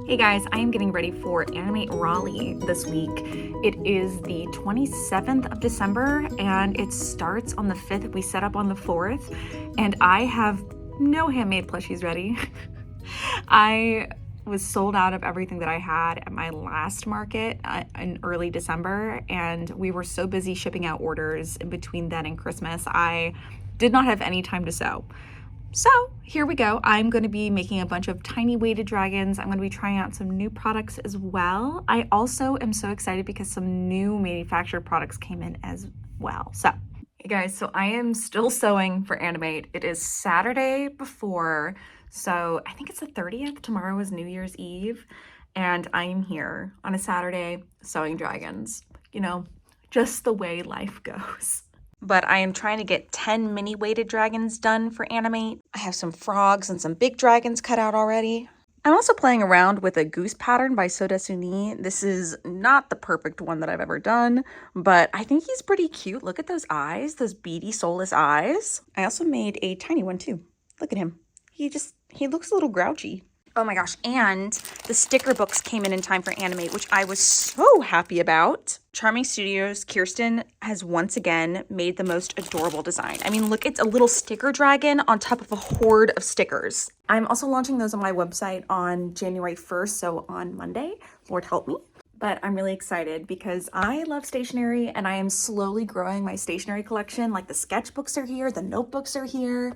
Hey guys, I am getting ready for Animate Raleigh this week. It is the 27th of December and it starts on the 5th. We set up on the 4th and I have no handmade plushies ready. I was sold out of everything that I had at my last market in early December, and we were so busy shipping out orders in between then and Christmas, I did not have any time to sew. So here we go. I'm going to be making a bunch of tiny weighted dragons. I'm going to be trying out some new products as well. I also am so excited because some new manufactured products came in as well. So hey guys, so I am still sewing for Animate. It is Saturday before, so I think it's the 30th. Tomorrow is New Year's Eve, and I am here on a Saturday sewing dragons. You know, just the way life goes. But I am trying to get 10 mini weighted dragons done for Animate. I have some frogs and some big dragons cut out already. I'm also playing around with a goose pattern by Soda Suni. This is not the perfect one that I've ever done, but I think he's pretty cute. Look at those eyes, those beady, soulless eyes. I also made a tiny one too. Look at him. He looks a little grouchy. Oh my gosh, and the sticker books came in time for Animate, which I was so happy about. Charming Studios, Kirsten has once again made the most adorable design. I mean, look, it's a little sticker dragon on top of a horde of stickers. I'm also launching those on my website on January 1st, so on Monday, Lord help me. But I'm really excited because I love stationery and I am slowly growing my stationery collection. Like the sketchbooks are here, the notebooks are here.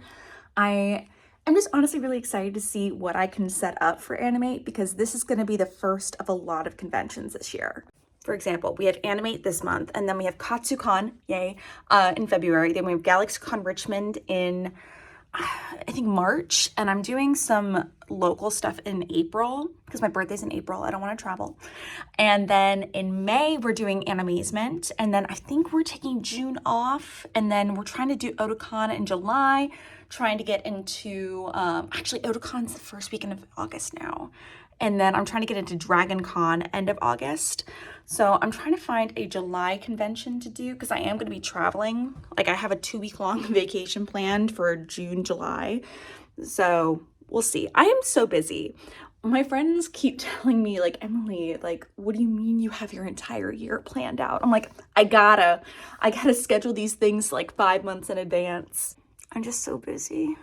I'm just honestly really excited to see what I can set up for Animate because this is going to be the first of a lot of conventions this year. For example, we have Animate this month, and then we have Katsucon, yay, in February. Then we have Galaxycon Richmond in, I think, March. And I'm doing some local stuff in April because my birthday's in April. I don't want to travel. And then in May, we're doing Animazement. And then I think we're taking June off. And then we're trying to do Otakon in July, trying to get into, actually Otakon's the first weekend of August now. And then I'm trying to get into Dragon Con end of August. So I'm trying to find a July convention to do because I am going to be traveling. Like I have a 2-week-long vacation planned for June, July. So we'll see. I am so busy. My friends keep telling me like, Emily, like, what do you mean you have your entire year planned out? I'm like, I gotta schedule these things like 5 months in advance. I'm just so busy.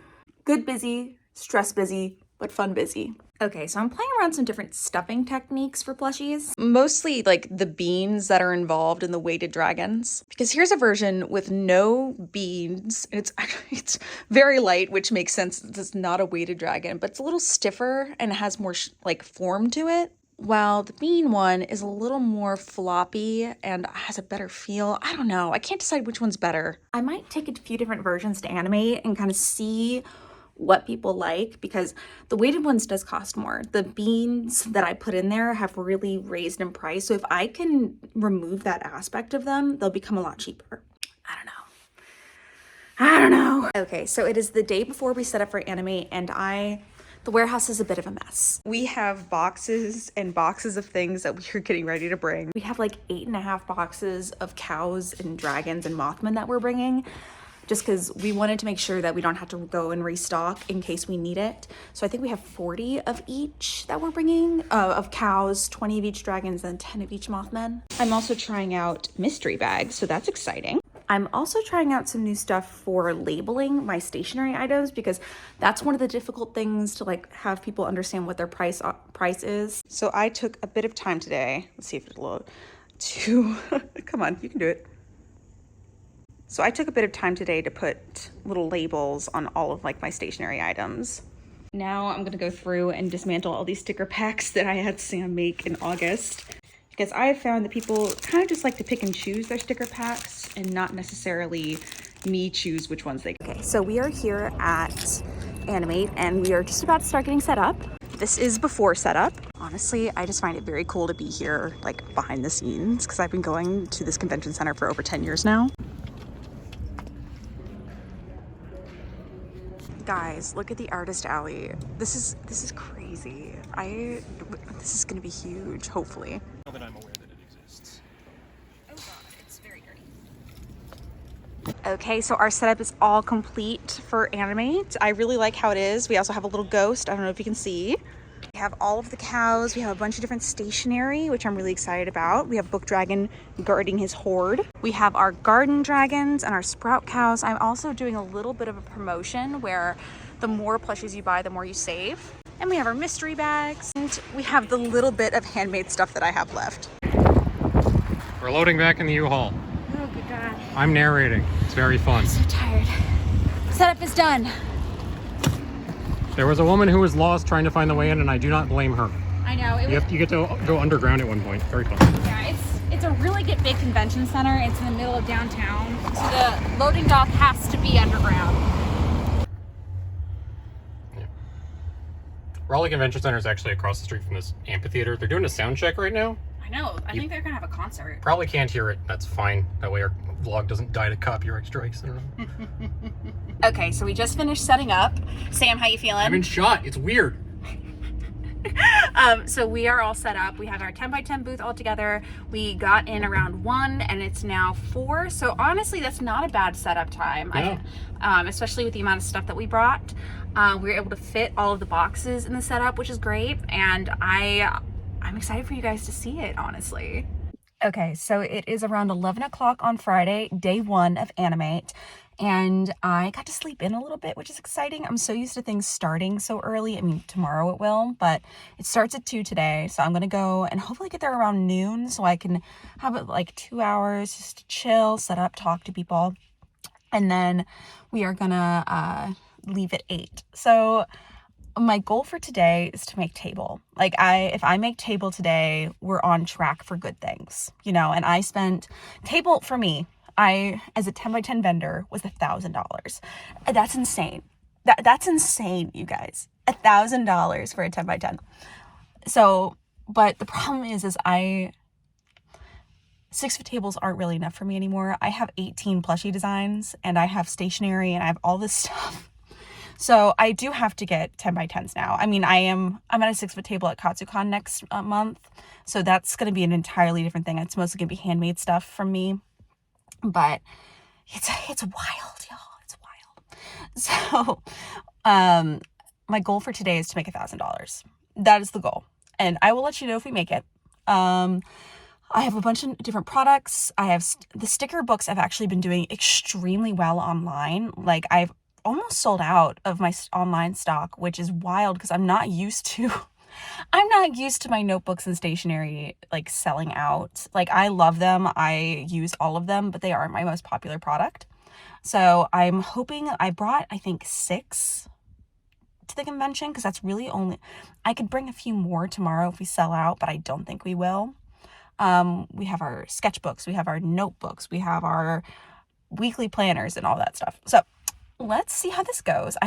Good busy, stress busy, but fun busy. Okay, so I'm playing around some different stuffing techniques for plushies. Mostly like the beans that are involved in the weighted dragons. Because here's a version with no beans. It's very light, which makes sense. It's not a weighted dragon, but it's a little stiffer and it has more like form to it. While the bean one is a little more floppy and has a better feel. I don't know. I can't decide which one's better. I might take a few different versions to Animate and kind of see what people like because the weighted ones does cost more. The beans that I put in there have really raised in price. So if I can remove that aspect of them, they'll become a lot cheaper. I don't know. Okay, so it is the day before we set up for Animate and the warehouse is a bit of a mess. We have boxes and boxes of things that we are getting ready to bring. We have like 8.5 boxes of cows and dragons and Mothmen that we're bringing just because we wanted to make sure that we don't have to go and restock in case we need it. So I think we have 40 of each that we're bringing, of cows, 20 of each dragons, and 10 of each Mothmen. I'm also trying out mystery bags, so that's exciting. I'm also trying out some new stuff for labeling my stationery items because that's one of the difficult things to like have people understand what their price is. So I took a bit of time today, let's see if it'll load, to, come on, you can do it. So I took a bit of time today to put little labels on all of like my stationery items. Now I'm gonna go through and dismantle all these sticker packs that I had Sam make in August. Because I have found that people kind of just like to pick and choose their sticker packs and not necessarily me choose which ones they. Okay, so we are here at Animate and we are just about to start getting set up. This is before setup. Honestly, I just find it very cool to be here like behind the scenes because I've been going to this convention center for over 10 years now. Guys, look at the artist alley. This is crazy. This is gonna be huge, hopefully. Now that I'm aware that it exists. Oh god, it's very dirty. Okay, so our setup is all complete for Animate. I really like how it is. We also have a little ghost. I don't know if you can see. We have all of the cows. We have a bunch of different stationery, which I'm really excited about. We have Book Dragon guarding his hoard. We have our garden dragons and our sprout cows. I'm also doing a little bit of a promotion where the more plushies you buy, the more you save. And we have our mystery bags. And we have the little bit of handmade stuff that I have left. We're loading back in the U-Haul. Oh, good God. I'm narrating. It's very fun. I'm so tired. Setup is done. There was a woman who was lost trying to find the way in, and I do not blame her. I know. You get to go underground at one point. Very fun. Yeah, it's a really good big convention center. It's in the middle of downtown. So the loading dock has to be underground. Yeah. Raleigh Convention Center is actually across the street from this amphitheater. They're doing a sound check right now. I know. I think they're going to have a concert. Probably can't hear it. That's fine. That way our vlog doesn't die to copyright strikes. I don't know. Okay, so we just finished setting up. Sam, how you feeling? I'm in shot. It's weird. So we are all set up. We have our 10x10 booth all together. We got in around 1 and it's now 4. So honestly, that's not a bad setup time. Yeah. Especially with the amount of stuff that we brought. We were able to fit all of the boxes in the setup, which is great. And I'm excited for you guys to see it, honestly. Okay, so it is around 11 o'clock on Friday, day 1 of Animate. And I got to sleep in a little bit, which is exciting. I'm so used to things starting so early. I mean, tomorrow it will, but it starts at 2 today. So I'm going to go and hopefully get there around noon so I can have it like 2 hours just to chill, set up, talk to people. And then we are going to leave at 8. So my goal for today is to make table. Like if I make table today, we're on track for good things, you know, and I spent table for me. As a 10x10 vendor, was $1,000. That's insane. That's insane, you guys. $1,000 for a 10x10. So, but the problem is 6-foot tables aren't really enough for me anymore. I have 18 plushie designs and I have stationery and I have all this stuff. So I do have to get 10x10s now. I mean, I'm at a 6-foot table at Galaxycon next month. So that's going to be an entirely different thing. It's mostly going to be handmade stuff from me. But it's wild, y'all. It's wild. So, my goal for today is to make $1,000. That is the goal, and I will let you know if we make it. I have a bunch of different products. I have the sticker books. I've actually been doing extremely well online. Like I've almost sold out of my online stock, which is wild because I'm not used to my notebooks and stationery like selling out. Like I love them. I use all of them, but they aren't my most popular product. So I'm hoping I brought, I think 6 to the convention because that's really I could bring a few more tomorrow if we sell out, but I don't think we will. We have our sketchbooks, we have our notebooks, we have our weekly planners and all that stuff. So let's see how this goes.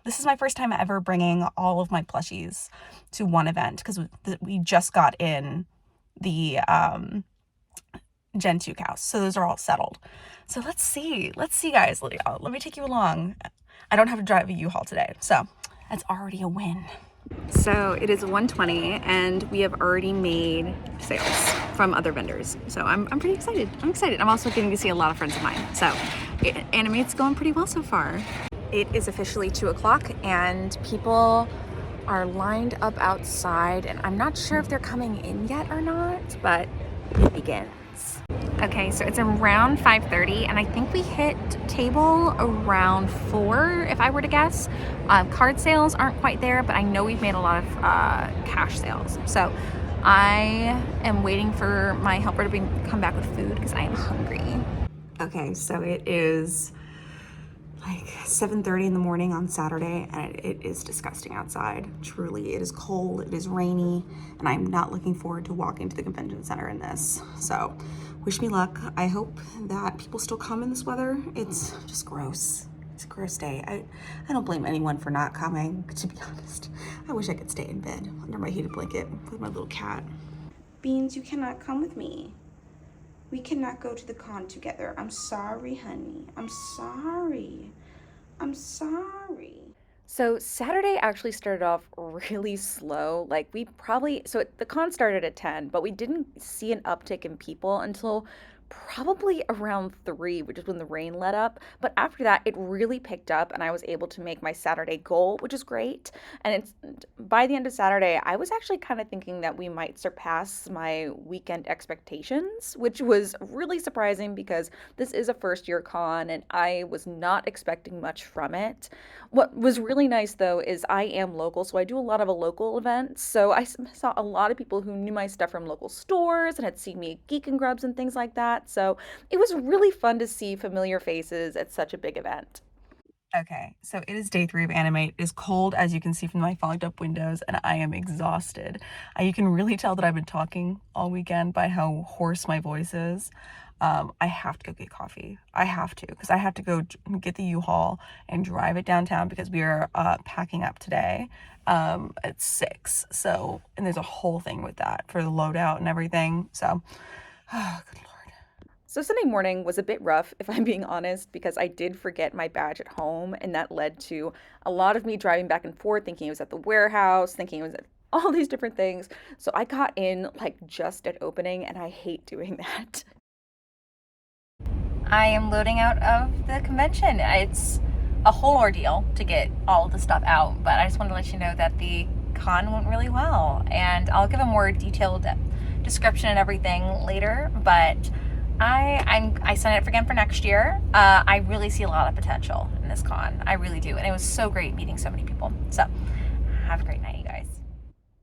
This is my first time ever bringing all of my plushies to one event because we just got in the Gen 2 cows. So those are all settled. So let's see, guys. Let me take you along. I don't have to drive a U-Haul today, so that's already a win. So it is 1:20 and we have already made sales from other vendors. So I'm pretty excited. I'm also getting to see a lot of friends of mine. So Animate's going pretty well so far. It is officially 2 o'clock and people are lined up outside and I'm not sure if they're coming in yet or not, but it begins. Okay, so it's around 5:30 and I think we hit table around 4 if I were to guess. Card sales aren't quite there, but I know we've made a lot of cash sales. So I am waiting for my helper to come back with food because I am hungry. Okay, so it is like 7:30 in the morning on Saturday and it is disgusting outside. Truly, it is cold, it is rainy, and I'm not looking forward to walking to the convention center in this. So wish me luck. I hope that people still come in this weather. It's just gross. It's a gross day. I don't blame anyone for not coming, to be honest. I wish I could stay in bed under my heated blanket with my little cat. Beans, you cannot come with me. We cannot go to the con together. I'm sorry, honey. I'm sorry. So Saturday actually started off really slow. Like the con started at 10, but we didn't see an uptick in people until probably around 3, which is when the rain let up. But after that, it really picked up, and I was able to make my Saturday goal, which is great. And it's by the end of Saturday, I was actually kind of thinking that we might surpass my weekend expectations, which was really surprising because this is a first year con and I was not expecting much from it. What was really nice though is I am local, so I do a lot of a local events. So saw a lot of people who knew my stuff from local stores and had seen me at Geek and Grubs and things like that. So it was really fun to see familiar faces at such a big event. Okay, so it is day 3 of Animate. It is cold, as you can see from my fogged up windows, and I am exhausted. You can really tell that I've been talking all weekend by how hoarse my voice is. I have to go get coffee. I have to, because I have to go get the U-Haul and drive it downtown because we are packing up today at 6. So, and there's a whole thing with that for the loadout and everything. So, good Lord. So Sunday morning was a bit rough, if I'm being honest, because I did forget my badge at home, and that led to a lot of me driving back and forth, thinking it was at the warehouse, thinking it was at all these different things. So I got in like just at opening, and I hate doing that. I am loading out of the convention. It's a whole ordeal to get all of the stuff out, but I just wanted to let you know that the con went really well, and I'll give a more detailed description and everything later. But I signed up again for next year. I really see a lot of potential in this con. I really do, and it was so great meeting so many people. So have a great night, you guys.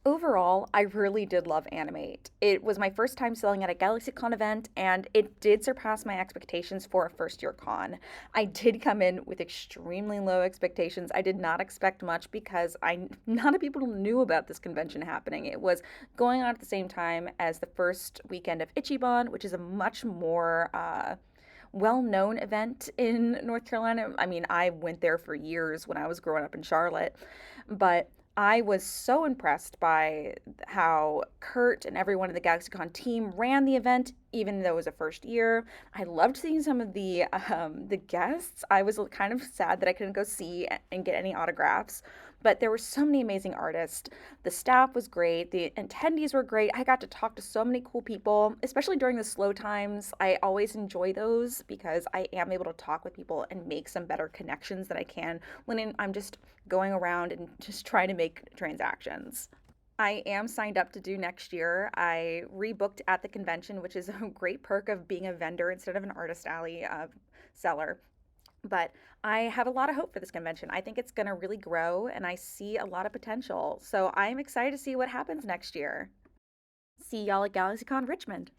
Overall, I really did love Animate. It was my first time selling at a Galaxycon event, and it did surpass my expectations for a first year con. I did come in with extremely low expectations. I did not expect much because not a people knew about this convention happening. It was going on at the same time as the first weekend of Ichiban, which is a much more well known event in North Carolina. I mean, I went there for years when I was growing up in Charlotte, but I was so impressed by how Kurt and everyone in the GalaxyCon team ran the event, even though it was a first year. I loved seeing some of the guests. I was kind of sad that I couldn't go see and get any autographs, but there were so many amazing artists. The staff was great. The attendees were great. I got to talk to so many cool people, especially during the slow times. I always enjoy those because I am able to talk with people and make some better connections than I can when I'm just going around and just trying to make transactions. I am signed up to do next year. I rebooked at the convention, which is a great perk of being a vendor instead of an artist alley seller. But I have a lot of hope for this convention. I think it's going to really grow and I see a lot of potential. So I'm excited to see what happens next year. See y'all at GalaxyCon Richmond.